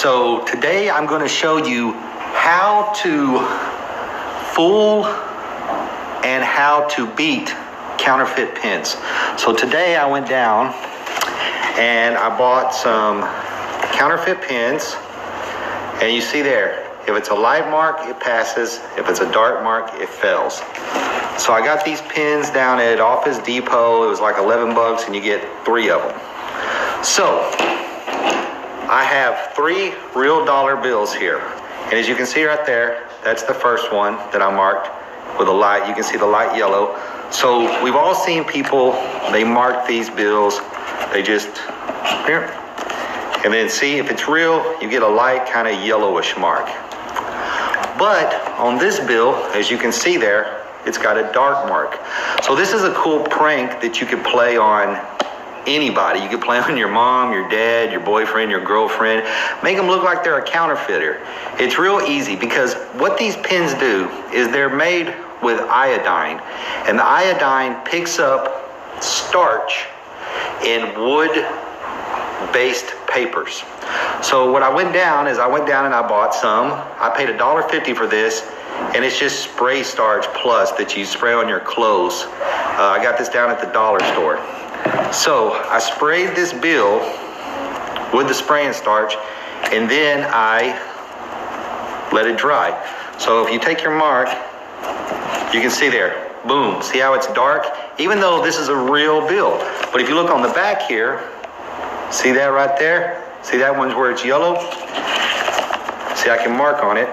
So today I'm going to show you how to fool and how to beat counterfeit pins. So today I went down and I bought some counterfeit pins, and you see there, if it's a light mark, it passes. If it's a dark mark, it fails. So I got these pins down at Office Depot. It was like 11 bucks and you get 3 of them. So I have 3 real dollar bills here. And as you can see right there, that's the first one that I marked with a light. You can see the light yellow. So we've all seen people, they mark these bills. They just, here. And then see, if it's real, you get a light kind of yellowish mark. But on this bill, as you can see there, it's got a dark mark. So this is a cool prank that you could play on anybody. You could play on your mom, your dad, your boyfriend, your girlfriend. Make them look like they're a counterfeiter. It's real easy because what these pins do is they're made with iodine. And the iodine picks up starch in wood-based papers. So what I went down and I bought some. I paid $1.50 for this, and it's just spray starch plus that you spray on your clothes. I got this down at the dollar store. So I sprayed this bill with the spraying starch, and then I let it dry. So if you take your mark, you can see there, boom, see how it's dark? Even though this is a real bill. But if you look on the back here, see that right there? See that one's where it's yellow? See, I can mark on it.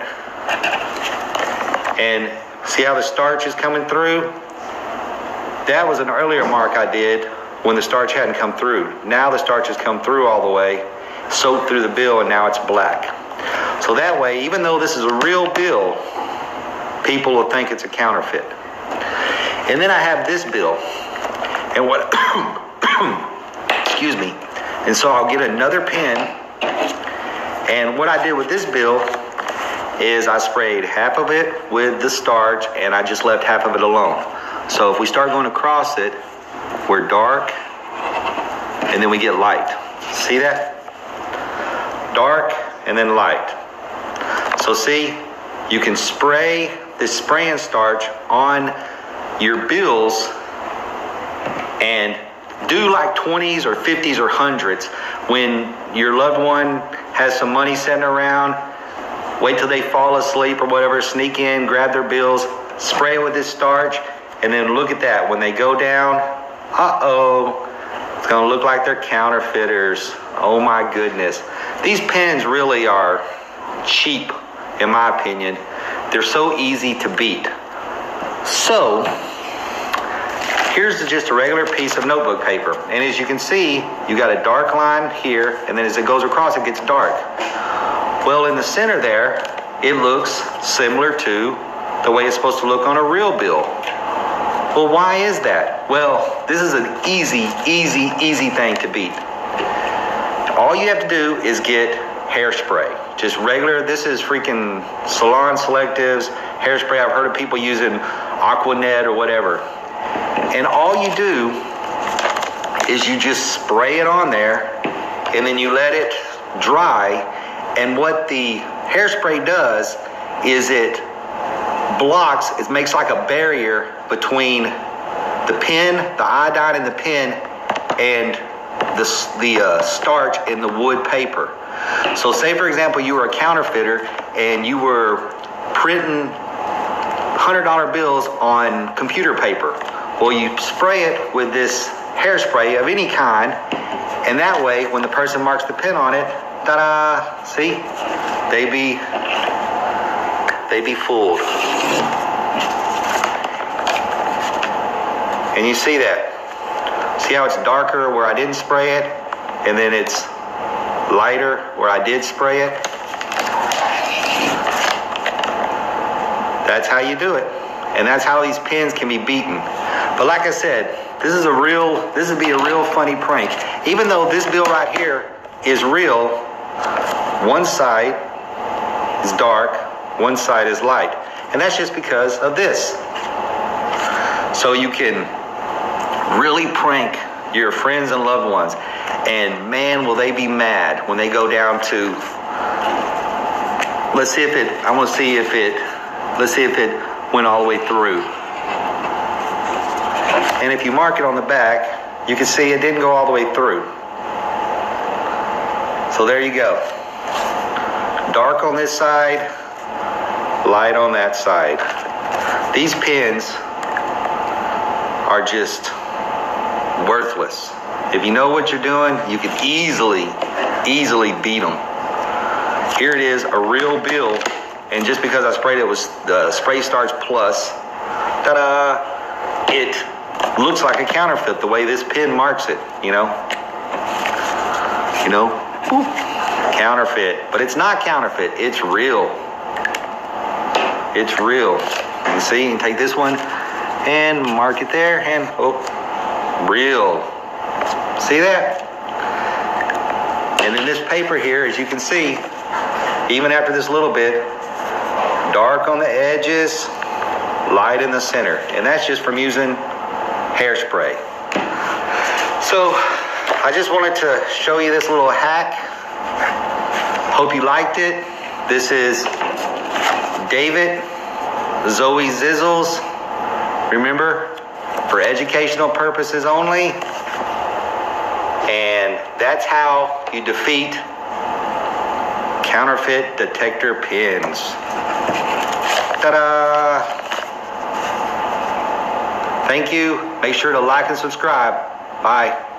And see how the starch is coming through? That was an earlier mark I did when the starch hadn't come through. Now the starch has come through all the way, soaked through the bill, and now it's black. So that way, even though this is a real bill, people will think it's a counterfeit. And then I have this bill. And what, excuse me. And so I'll get another pen, and what I did with this bill is I sprayed half of it with the starch and I just left half of it alone. So if we start going across it, we're dark and then we get light. See that? Dark and then light. So see, you can spray this spraying starch on your bills and do like 20s or 50s or 100s. When your loved one has some money sitting around, wait till they fall asleep or whatever, sneak in, grab their bills, spray it with this starch, and then look at that. When they go down, uh-oh, it's gonna look like they're counterfeiters. Oh my goodness. These pens really are cheap, in my opinion. They're so easy to beat. So, here's just a regular piece of notebook paper. And as you can see, you got a dark line here, and then as it goes across, it gets dark. Well, in the center there, it looks similar to the way it's supposed to look on a real bill. Well, why is that? Well, this is an easy thing to beat. All you have to do is get hairspray. Just regular, this is freaking Salon Selectives hairspray. I've heard of people using Aquanet or whatever. And all you do is you just spray it on there and then you let it dry. And what the hairspray does is it blocks, it makes like a barrier between the pen, the iodine in the pen, and the starch in the wood paper. So say for example you were a counterfeiter and you were printing $100 bills on computer paper. Well, you spray it with this hairspray of any kind, and that way, when the person marks the pen on it, ta-da! See, they be fooled. And you see that? See how it's darker where I didn't spray it, and then it's lighter where I did spray it? That's how you do it, and that's how these pens can be beaten. But like I said, this would be a real funny prank. Even though this bill right here is real, one side is dark, one side is light. And that's just because of this. So you can really prank your friends and loved ones. And man, will they be mad when they go down to Let's see if it, I want to see if it, let's see if it went all the way through. And if you mark it on the back, you can see it didn't go all the way through. So there you go. Dark on this side, light on that side. These pins are just worthless. If you know what you're doing, you can easily beat them. Here it is, a real build, and just because I sprayed it with the Spray Starch Plus, ta-da, it looks like a counterfeit the way this pin marks it, you know, boop, counterfeit, but it's not counterfeit, it's real. It's real. You can see, you can take this one and mark it there, and oh, real. See that? And then this paper here, as you can see, even after this little bit, dark on the edges, light in the center. And that's just from using hairspray. So I just wanted to show you this little hack. Hope you liked it. This is David Zoe Zizzles. Remember, for educational purposes only. And that's how you defeat counterfeit detector pins. Ta-da! Thank you. Make sure to like and subscribe. Bye.